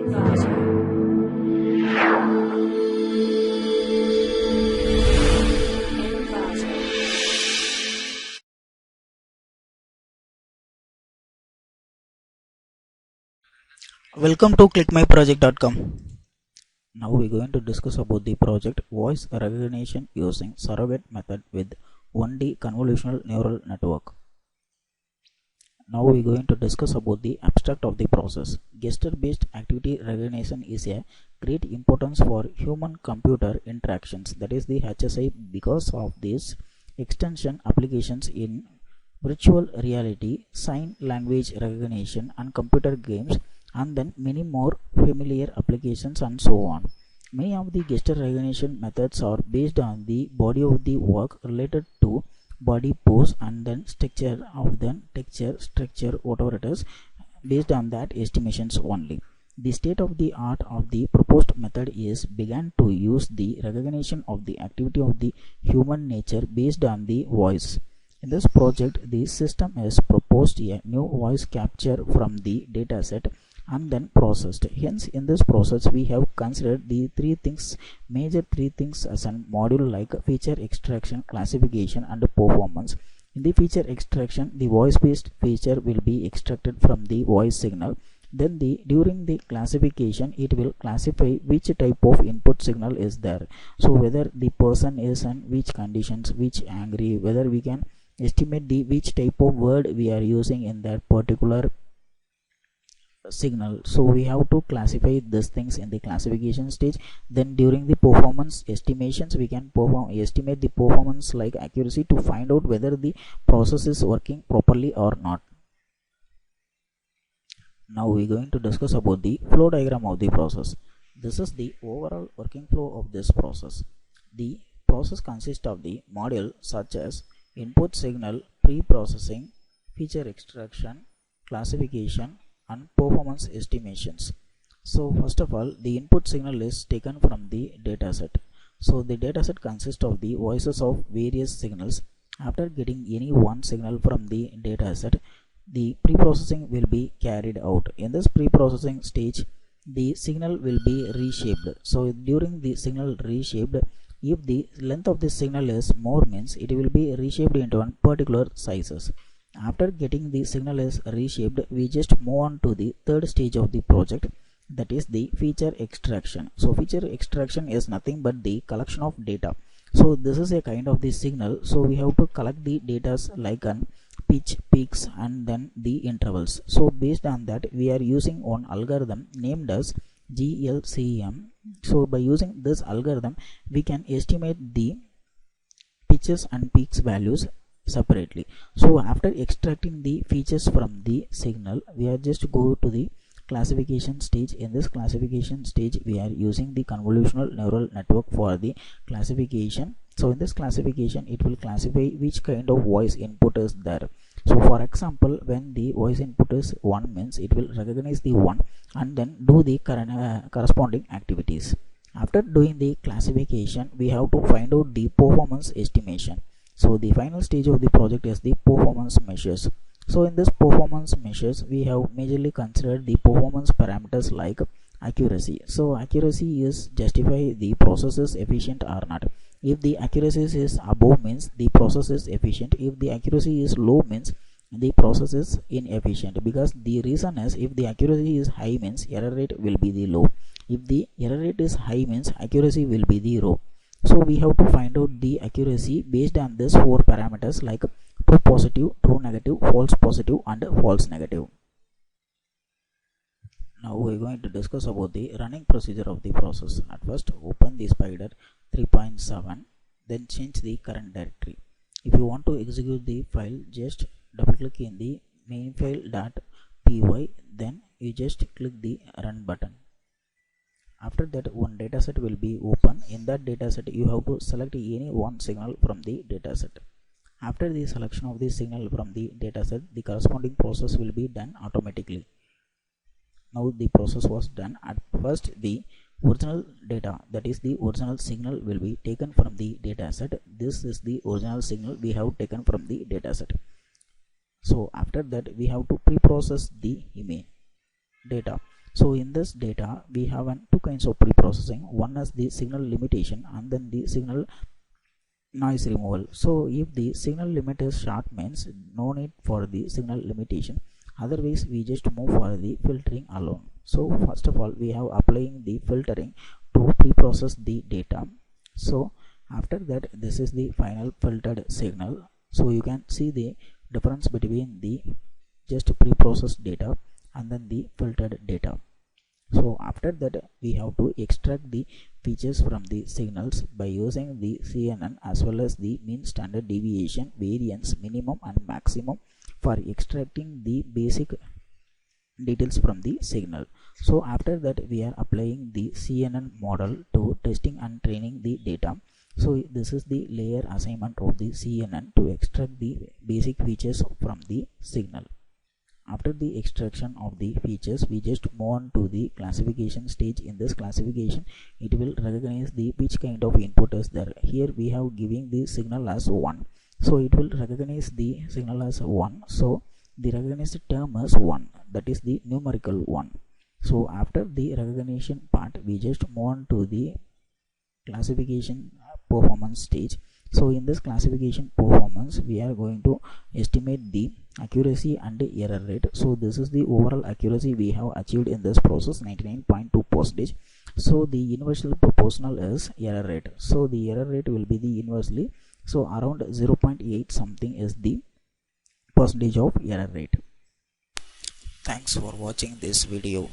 Welcome to ClickMyProject.com. Now we're going to discuss about the project voice recognition using surrogate method with 1D convolutional neural network. Now we're going to discuss about the abstract of the process. Gesture-based activity recognition is a great importance for human-computer interactions, that is the HSI, because of this extension applications in virtual reality, sign language recognition and computer games, and then many more familiar applications and so on. Many of the gesture recognition methods are based on the body of the work related to body pose and then structure of the texture, structure, whatever it is, based on that estimations only. The state of the art of the proposed method is began to use the recognition of the activity of the human nature based on the voice. In this project, the system has proposed a new voice capture from the dataset and then processed. Hence, in this process, we have considered the major three things as a module like feature extraction, classification, and performance. In the feature extraction, the voice-based feature will be extracted from the voice signal. Then during the classification, it will classify which type of input signal is there. So whether the person is in which conditions, which angry, whether we can estimate the which type of word we are using in that particular signal. So we have to classify these things in the classification stage. Then during the performance estimations, we can estimate the performance like accuracy to find out whether the process is working properly or not. Now we're going to discuss about the flow diagram of the process. This is the overall working flow of this process. The process consists of the module such as input signal, pre-processing, feature extraction, classification, and performance estimations. So first of all, the input signal is taken from the dataset. So the dataset consists of the voices of various signals. After getting any one signal from the dataset, the pre-processing will be carried out. In this pre-processing stage, the signal will be reshaped. So during the signal reshaped, if the length of the signal is more, means it will be reshaped into one particular sizes. After getting the signal is reshaped, we just move on to the third stage of the project, that is the feature extraction. So feature extraction is nothing but the collection of data. So this is a kind of the signal. So we have to collect the data like an pitch, peaks, and then the intervals. So based on that, we are using one algorithm named as GLCM. So by using this algorithm, we can estimate the pitches and peaks values separately. So after extracting the features from the signal, we are just go to the classification stage. In this classification stage, we are using the convolutional neural network for the classification. So in this classification, it will classify which kind of voice input is there. So for example, when the voice input is 1, means it will recognize the 1 and then do the corresponding activities. After doing the classification, we have to find out the performance estimation. So the final stage of the project is the performance measures. So in this performance measures, we have majorly considered the performance parameters like accuracy. So accuracy is justify the process is efficient or not. If the accuracy is above, means the process is efficient. If the accuracy is low, means the process is inefficient. Because the reason is, if the accuracy is high, means error rate will be the low. If the error rate is high, means accuracy will be the low. So we have to find out the accuracy based on these 4 parameters like true positive, true negative, false positive, and false negative. Now we are going to discuss about the running procedure of the process. At first, open the Spider 3.7, then change the current directory. If you want to execute the file, just double click in the main file.py, then you just click the run button. After that, one dataset will be open. In that dataset, you have to select any one signal from the dataset. After the selection of the signal from the dataset, the corresponding process will be done automatically. Now the process was done. At first, the original data, that is the original signal, will be taken from the dataset. This is the original signal we have taken from the dataset. So after that, we have to pre-process the image data. So in this data we have two kinds of pre-processing. One is the signal limitation and then the signal noise removal. So if the signal limit is short, means no need for the signal limitation, otherwise we just move for the filtering alone. So first of all we have applying the filtering to pre-process the data. So after that, this is the final filtered signal. So you can see the difference between the just pre-processed data and then the filtered data. So after that we have to extract the features from the signals by using the CNN as well as the mean, standard deviation, variance, minimum and maximum for extracting the basic details from the signal. So after that we are applying the CNN model to testing and training the data. So this is the layer assignment of the CNN to extract the basic features from the signal. After the extraction of the features, we just move on to the classification stage. In this classification, it will recognize the which kind of input is there. Here we have giving the signal as 1, so it will recognize the signal as 1. So the recognized term is 1, that is the numerical 1. So after the recognition part, we just move on to the classification performance stage. So in this classification performance, we are going to estimate the accuracy and error rate. So this is the overall accuracy we have achieved in this process, 99.2%. So the universal proportional is error rate. So the error rate will be the inversely, so around 0.8 something is the percentage of error rate. Thanks for watching this video.